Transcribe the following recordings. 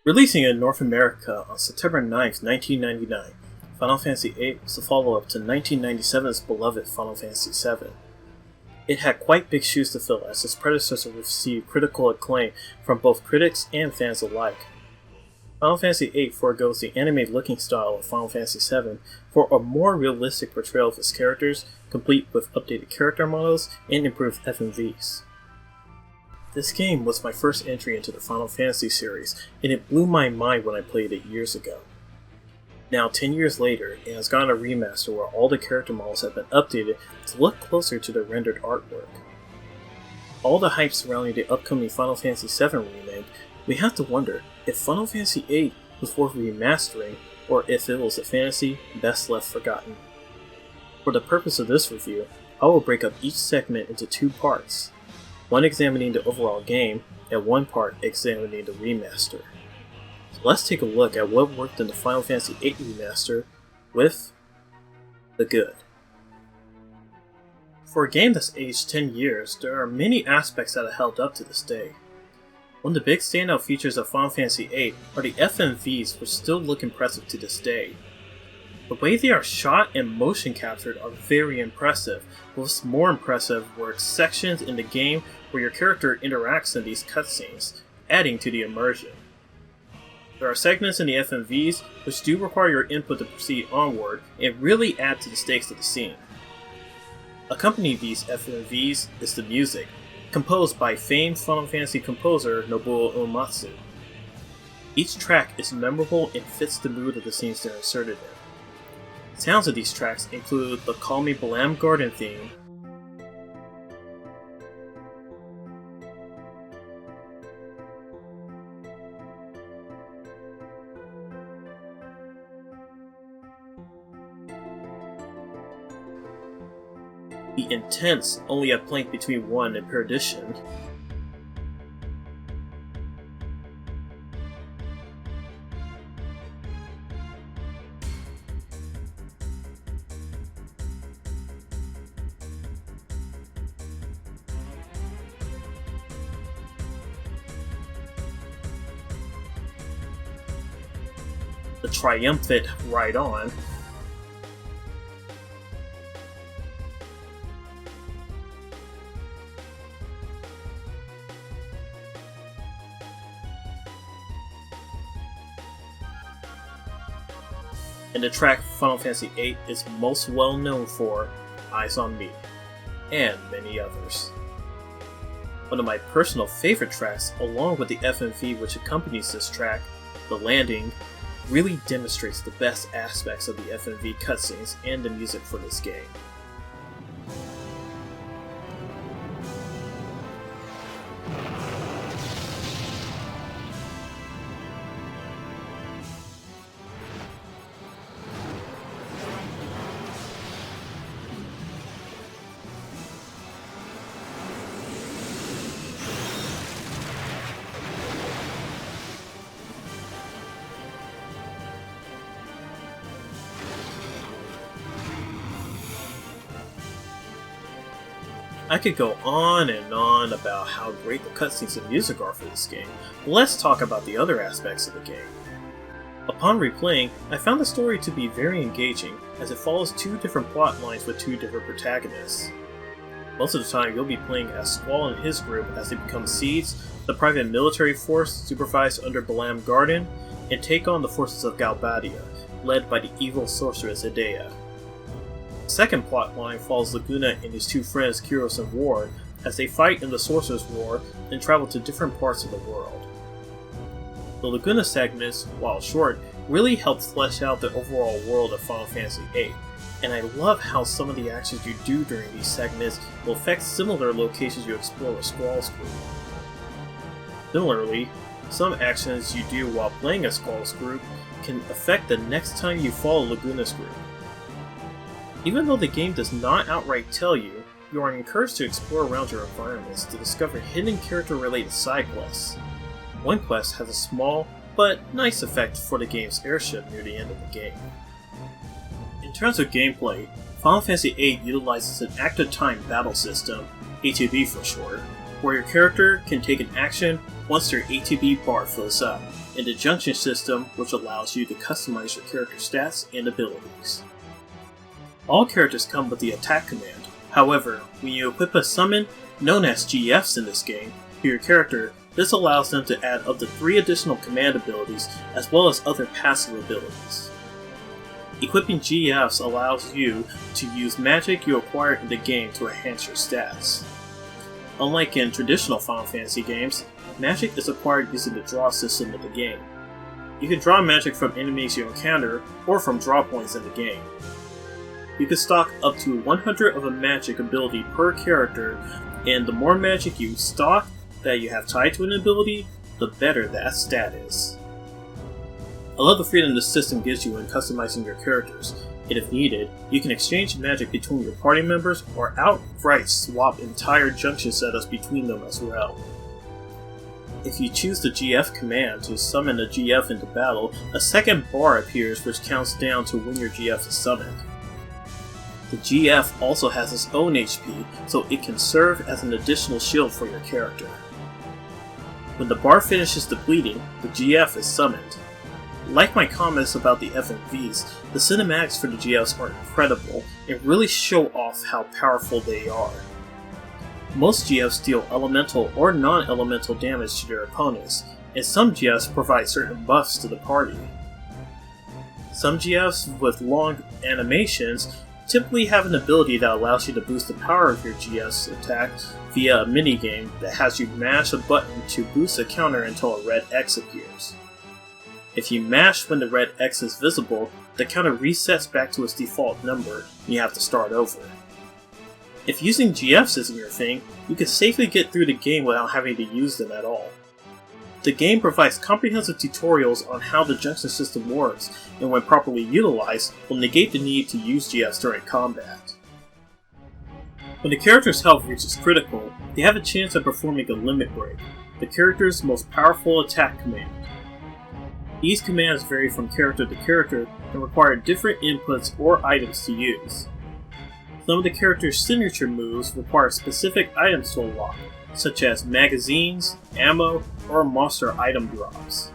Releasing in North America on September 9th, 1999, Final Fantasy VIII was a follow-up to 1997's beloved Final Fantasy VII. It had quite big shoes to fill as its predecessor received critical acclaim from both critics and fans alike. Final Fantasy VIII forgoes the anime-looking style of Final Fantasy VII for a more realistic portrayal of its characters, complete with updated character models and improved FMVs. This game was my first entry into the Final Fantasy series, and it blew my mind when I played it years ago. Now, 10 years later, it has gotten a remaster where all the character models have been updated to look closer to the rendered artwork. All the hype surrounding the upcoming Final Fantasy VII Remake, we have to wonder if Final Fantasy VIII was worth remastering or if it was a fantasy best left forgotten. For the purpose of this review, I will break up each segment into two parts, one examining the overall game and one part examining the remaster. So let's take a look at what worked in the Final Fantasy VIII Remaster with the good. For a game that's aged 10 years, there are many aspects that have held up to this day. One of the big standout features of Final Fantasy VIII are the FMVs, which still look impressive to this day. The way they are shot and motion captured are very impressive. What's more impressive were sections in the game where your character interacts in these cutscenes, adding to the immersion. There are segments in the FMVs which do require your input to proceed onward and really add to the stakes of the scene. Accompanying these FMVs is the music, composed by famed Final Fantasy composer Nobuo Uematsu. Each track is memorable and fits the mood of the scenes they're inserted in. Sounds of these tracks include the Call Me Balamb Garden theme, the intense Only a Plank Between One and Perdition, the triumphant Ride On, and the track Final Fantasy VIII is most well known for, Eyes on Me, and many others. One of my personal favorite tracks, along with the FMV which accompanies this track, The Landing, really demonstrates the best aspects of the FMV cutscenes and the music for this game. I could go on and on about how great the cutscenes and music are for this game, but let's talk about the other aspects of the game. Upon replaying, I found the story to be very engaging, as it follows two different plot lines with two different protagonists. Most of the time you'll be playing as Squall and his group as they become Seeds, the private military force supervised under Balamb Garden, and take on the forces of Galbadia, led by the evil sorceress Idea. The second plotline follows Laguna and his two friends Kyros and Ward as they fight in the Sorcerer's War and travel to different parts of the world. The Laguna segments, while short, really help flesh out the overall world of Final Fantasy VIII, and I love how some of the actions you do during these segments will affect similar locations you explore with Squall's group. Similarly, some actions you do while playing as Squall's group can affect the next time you follow Laguna's group. Even though the game does not outright tell you, you are encouraged to explore around your environments to discover hidden character-related side quests. One quest has a small, but nice effect for the game's airship near the end of the game. In terms of gameplay, Final Fantasy VIII utilizes an active time battle system, ATB for short, where your character can take an action once their ATB bar fills up, and the junction system, which allows you to customize your character's stats and abilities. All characters come with the attack command. However, when you equip a summon, known as GFs in this game, to your character, this allows them to add up to 3 additional command abilities as well as other passive abilities. Equipping GFs allows you to use magic you acquire in the game to enhance your stats. Unlike in traditional Final Fantasy games, magic is acquired using the draw system of the game. You can draw magic from enemies you encounter or from draw points in the game. You can stock up to 100 of a magic ability per character, and the more magic you stock that you have tied to an ability, the better that stat is. I love the freedom this system gives you in customizing your characters, and if needed, you can exchange magic between your party members or outright swap entire junction setups between them as well. If you choose the GF command to summon a GF into battle, a second bar appears which counts down to when your GF is summoned. The GF also has its own HP, so it can serve as an additional shield for your character. When the bar finishes depleting, the GF is summoned. Like my comments about the FMVs, the cinematics for the GFs are incredible and really show off how powerful they are. Most GFs deal elemental or non-elemental damage to their opponents, and some GFs provide certain buffs to the party. Some GFs with long animations typically have an ability that allows you to boost the power of your GF's attack via a minigame that has you mash a button to boost a counter until a red X appears. If you mash when the red X is visible, the counter resets back to its default number and you have to start over. If using GFs isn't your thing, you can safely get through the game without having to use them at all. The game provides comprehensive tutorials on how the junction system works, and when properly utilized, will negate the need to use GFs during combat. When the character's health reaches critical, they have a chance of performing a limit break, the character's most powerful attack command. These commands vary from character to character and require different inputs or items to use. Some of the character's signature moves require specific items to unlock, such as magazines, ammo, or monster item drops.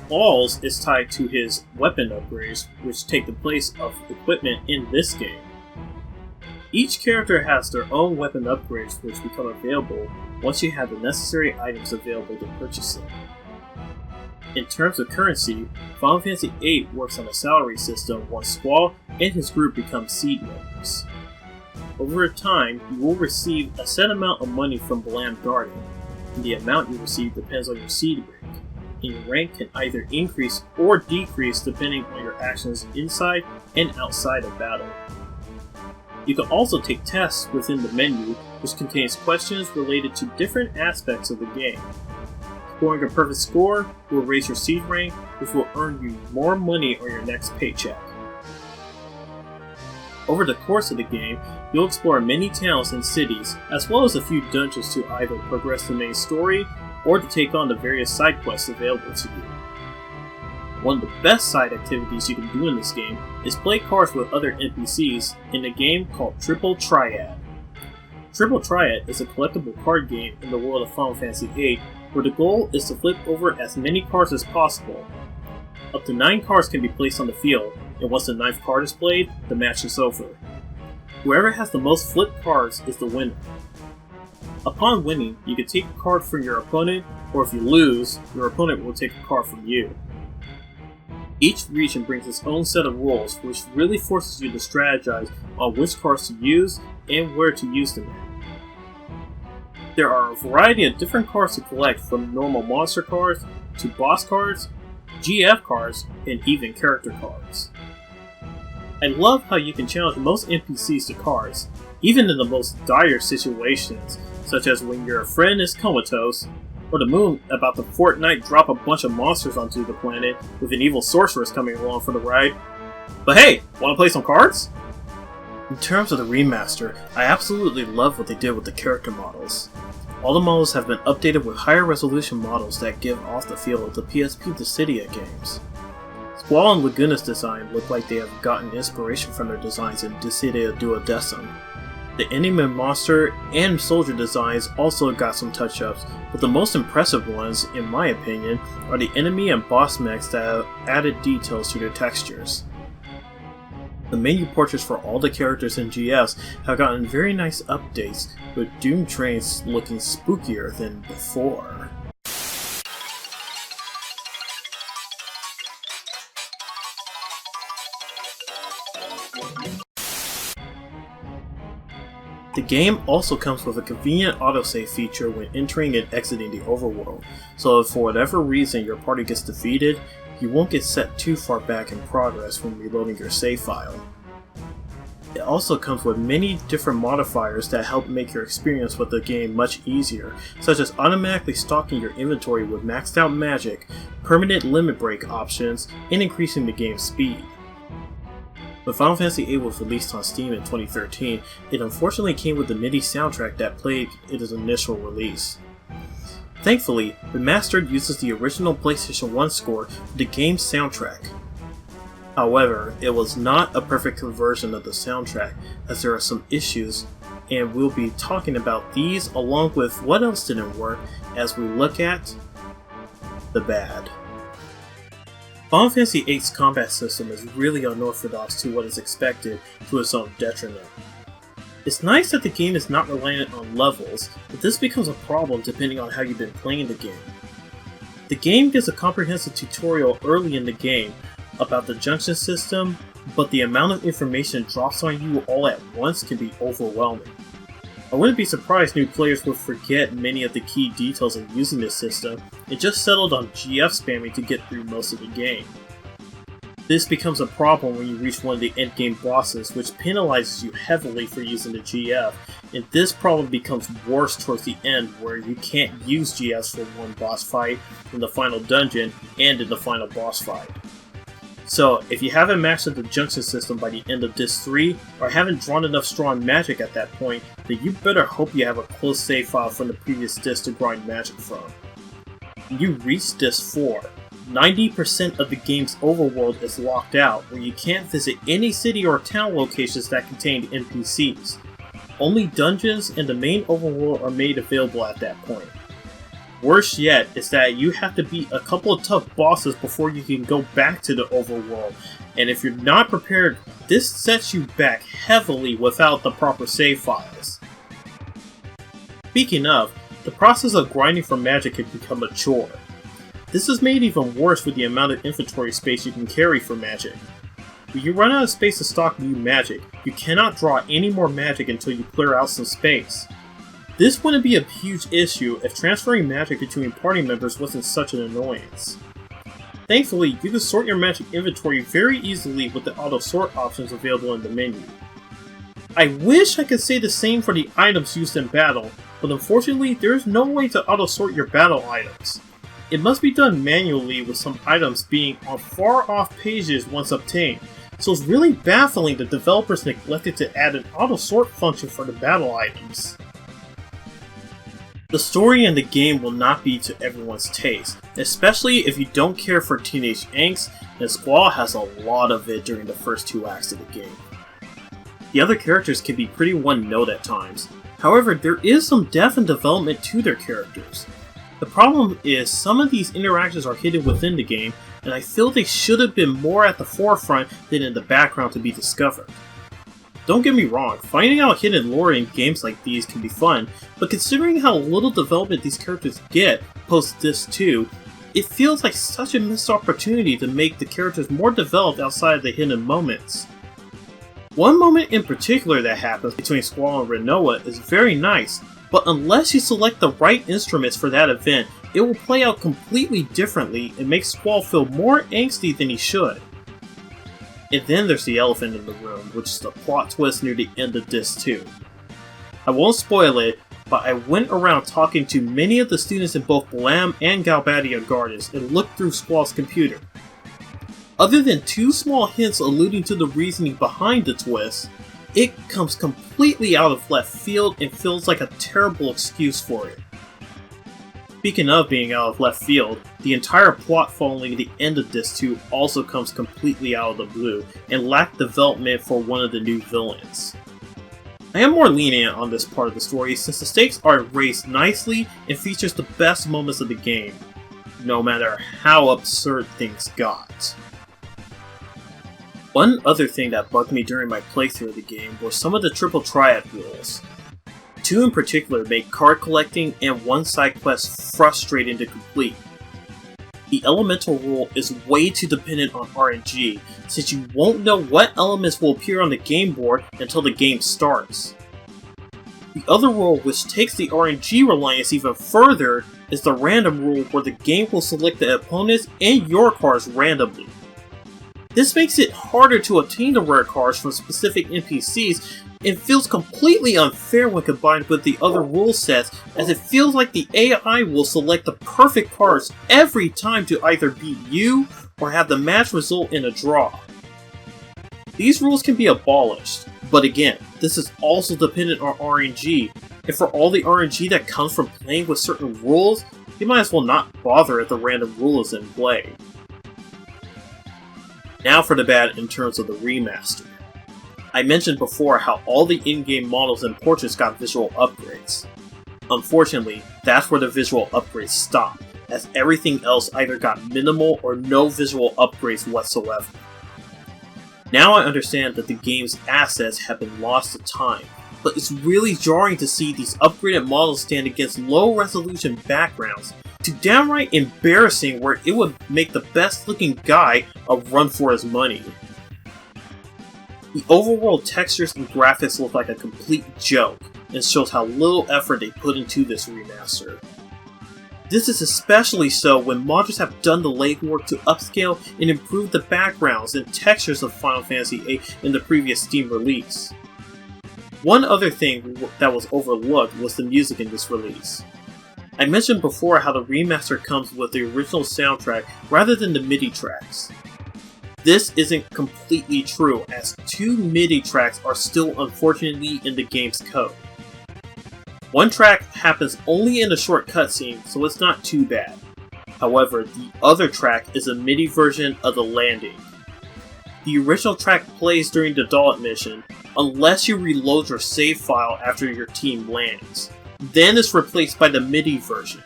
Balls is tied to his weapon upgrades, which take the place of equipment in this game. Each character has their own weapon upgrades which become available once you have the necessary items available to purchase them. In terms of currency, Final Fantasy VIII works on a salary system once Squall and his group become seed members. Over time, you will receive a set amount of money from Balamb Garden, and the amount you receive depends on your seed rank, and your rank can either increase or decrease depending on your actions inside and outside of battle. You can also take tests within the menu, which contains questions related to different aspects of the game. Scoring a perfect score will raise your seed rank, which will earn you more money on your next paycheck. Over the course of the game, you'll explore many towns and cities, as well as a few dungeons to either progress the main story or to take on the various side quests available to you. One of the best side activities you can do in this game is play cards with other NPCs in a game called Triple Triad. Triple Triad is a collectible card game in the world of Final Fantasy VIII where the goal is to flip over as many cards as possible. Up to 9 cards can be placed on the field, and once the 9th card is played, the match is over. Whoever has the most flipped cards is the winner. Upon winning, you can take a card from your opponent, or if you lose, your opponent will take a card from you. Each region brings its own set of rules, which really forces you to strategize on which cards to use and where to use them at. There are a variety of different cards to collect, from normal monster cards to boss cards, GF cards, and even character cards. I love how you can challenge most NPCs to cards, even in the most dire situations, such as when your friend is comatose, or the moon about to Fortnite drop a bunch of monsters onto the planet with an evil sorceress coming along for the ride. But hey, wanna play some cards? In terms of the remaster, I absolutely love what they did with the character models. All the models have been updated with higher resolution models that give off the feel of the PSP Dissidia games. Squall and Laguna's design look like they have gotten inspiration from their designs in Dissidia Duodecim. The enemy monster and soldier designs also got some touch-ups, but the most impressive ones, in my opinion, are the enemy and boss mechs that have added details to their textures. The menu portraits for all the characters in GS have gotten very nice updates, with Doom trains looking spookier than before. The game also comes with a convenient autosave feature when entering and exiting the overworld, so if for whatever reason your party gets defeated, you won't get set too far back in progress when reloading your save file. It also comes with many different modifiers that help make your experience with the game much easier, such as automatically stocking your inventory with maxed out magic, permanent limit break options, and increasing the game's speed. When Final Fantasy VIII was released on Steam in 2013, it unfortunately came with the MIDI soundtrack that played its initial release. Thankfully, Remastered uses the original PlayStation 1 score for the game's soundtrack. However, it was not a perfect conversion of the soundtrack, as there are some issues, and we'll be talking about these along with what else didn't work as we look at the bad. Final Fantasy VIII's combat system is really unorthodox to what is expected, to its own detriment. It's nice that the game is not reliant on levels, but this becomes a problem depending on how you've been playing the game. The game gives a comprehensive tutorial early in the game about the junction system, but the amount of information drops on you all at once can be overwhelming. I wouldn't be surprised new players would forget many of the key details of using this system and just settled on GF spamming to get through most of the game. This becomes a problem when you reach one of the endgame bosses, which penalizes you heavily for using the GF, and this problem becomes worse towards the end where you can't use GFs for one boss fight in the final dungeon and in the final boss fight. So, if you haven't mastered the junction system by the end of Disc 3, or haven't drawn enough strong magic at that point, then you better hope you have a close save file from the previous disc to grind magic from. When you reach Disc 4, 90% of the game's overworld is locked out, where you can't visit any city or town locations that contain NPCs. Only dungeons and the main overworld are made available at that point. Worse yet is that you have to beat a couple of tough bosses before you can go back to the overworld, and if you're not prepared, this sets you back heavily without the proper save files. Speaking of, the process of grinding for magic can become a chore. This is made even worse with the amount of inventory space you can carry for magic. When you run out of space to stock new magic, you cannot draw any more magic until you clear out some space. This wouldn't be a huge issue if transferring magic between party members wasn't such an annoyance. Thankfully, you can sort your magic inventory very easily with the auto sort options available in the menu. I wish I could say the same for the items used in battle, but unfortunately there is no way to auto sort your battle items. It must be done manually with some items being on far off pages once obtained, so it's really baffling that developers neglected to add an auto sort function for the battle items. The story in the game will not be to everyone's taste, especially if you don't care for teenage angst, and Squall has a lot of it during the first 2 acts of the game. The other characters can be pretty one-note at times, however there is some depth and development to their characters. The problem is some of these interactions are hidden within the game, and I feel they should have been more at the forefront than in the background to be discovered. Don't get me wrong, finding out hidden lore in games like these can be fun, but considering how little development these characters get post Disc 2, it feels like such a missed opportunity to make the characters more developed outside of the hidden moments. One moment in particular that happens between Squall and Rinoa is very nice, but unless you select the right instruments for that event, it will play out completely differently and make Squall feel more angsty than he should. And then there's the elephant in the room, which is the plot twist near the end of Disc 2. I won't spoil it, but I went around talking to many of the students in both Balamb and Galbadia Gardens and looked through Squall's computer. Other than 2 small hints alluding to the reasoning behind the twist, it comes completely out of left field and feels like a terrible excuse for it. Speaking of being out of left field, the entire plot following the end of Disc 2 also comes completely out of the blue and lacked development for one of the new villains. I am more lenient on this part of the story since the stakes are raised nicely and features the best moments of the game, no matter how absurd things got. One other thing that bugged me during my playthrough of the game were some of the triple triad rules. Two in particular make card collecting and one side quest frustrating to complete. The elemental rule is way too dependent on RNG, since you won't know what elements will appear on the game board until the game starts. The other rule, which takes the RNG reliance even further, is the random rule where the game will select the opponents and your cards randomly. This makes it harder to obtain the rare cards from specific NPCs and feels completely unfair when combined with the other rule sets, as it feels like the AI will select the perfect cards every time to either beat you or have the match result in a draw. These rules can be abolished, but again, this is also dependent on RNG, and for all the RNG that comes from playing with certain rules, you might as well not bother if the random rule is in play. Now for the bad in terms of the remaster. I mentioned before how all the in-game models and portraits got visual upgrades. Unfortunately, that's where the visual upgrades stopped, as everything else either got minimal or no visual upgrades whatsoever. Now I understand that the game's assets have been lost to time, but it's really jarring to see these upgraded models stand against low-resolution backgrounds, to downright embarrassing where it would make the best-looking guy a run for his money. The overworld textures and graphics look like a complete joke, and shows how little effort they put into this remaster. This is especially so when modders have done the legwork to upscale and improve the backgrounds and textures of Final Fantasy VIII in the previous Steam release. One other thing that was overlooked was the music in this release. I mentioned before how the remaster comes with the original soundtrack rather than the MIDI tracks. This isn't completely true, as 2 MIDI tracks are still unfortunately in the game's code. One track happens only in a short cutscene, so it's not too bad. However, the other track is a MIDI version of the landing. The original track plays during the Dalek mission, unless you reload your save file after your team lands. Then it's replaced by the MIDI version.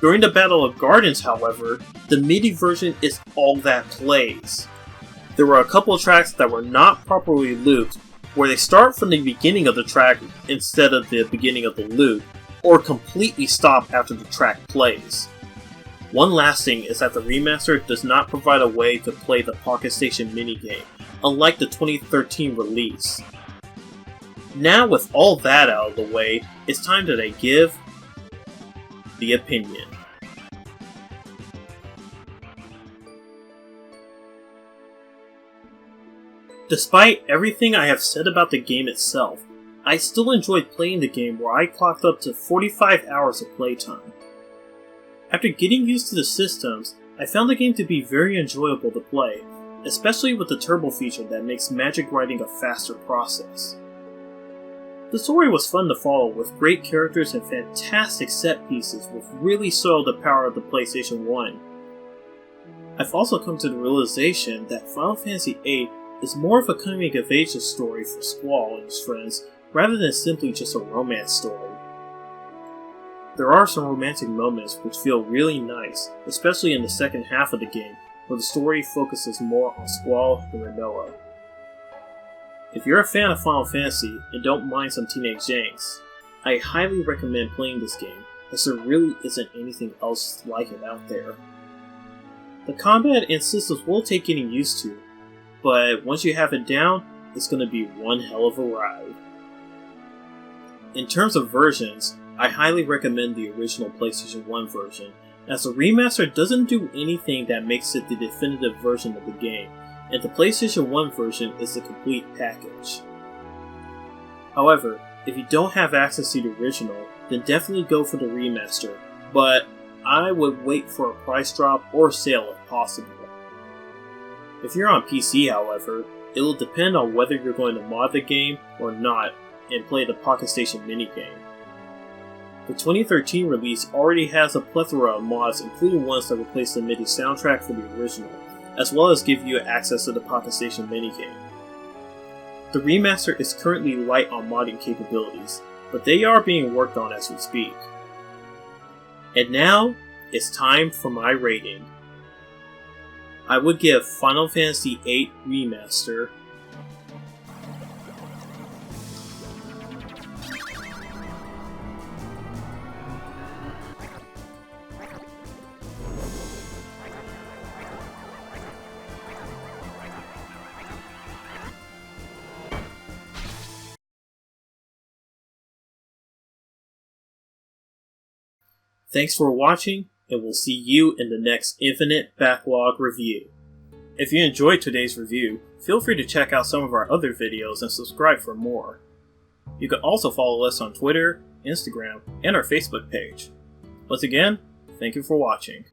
During the Battle of Gardens, however, the MIDI version is all that plays. There were a couple of tracks that were not properly looped, where they start from the beginning of the track instead of the beginning of the loop, or completely stop after the track plays. One last thing is that the remaster does not provide a way to play the Pocket Station minigame, unlike the 2013 release. Now with all that out of the way, it's time that I give the opinion. Despite everything I have said about the game itself, I still enjoyed playing the game where I clocked up to 45 hours of playtime. After getting used to the systems, I found the game to be very enjoyable to play, especially with the turbo feature that makes magic writing a faster process. The story was fun to follow with great characters and fantastic set pieces which really soiled the power of the PlayStation 1. I've also come to the realization that Final Fantasy VIII is more of a coming-of-age story for Squall and his friends rather than simply just a romance story. There are some romantic moments which feel really nice, especially in the second half of the game, where the story focuses more on Squall and Rinoa. If you're a fan of Final Fantasy and don't mind some teenage angst, I highly recommend playing this game, as there really isn't anything else like it out there. The combat and systems will take getting used to, but once you have it down, it's going to be one hell of a ride. In terms of versions, I highly recommend the original PlayStation 1 version, as the remaster doesn't do anything that makes it the definitive version of the game, and the PlayStation 1 version is the complete package. However, if you don't have access to the original, then definitely go for the remaster, but I would wait for a price drop or sale if possible. If you're on PC, however, it will depend on whether you're going to mod the game or not and play the Pocket Station minigame. The 2013 release already has a plethora of mods, including ones that replace the MIDI soundtrack for the original, as well as give you access to the Pocket Station minigame. The remaster is currently light on modding capabilities, but they are being worked on as we speak. And now, it's time for my rating. I would give Final Fantasy VIII Remaster Thanks for watching, and we'll see you in the next Infinite Backlog review. If you enjoyed today's review, feel free to check out some of our other videos and subscribe for more. You can also follow us on Twitter, Instagram, and our Facebook page. Once again, thank you for watching.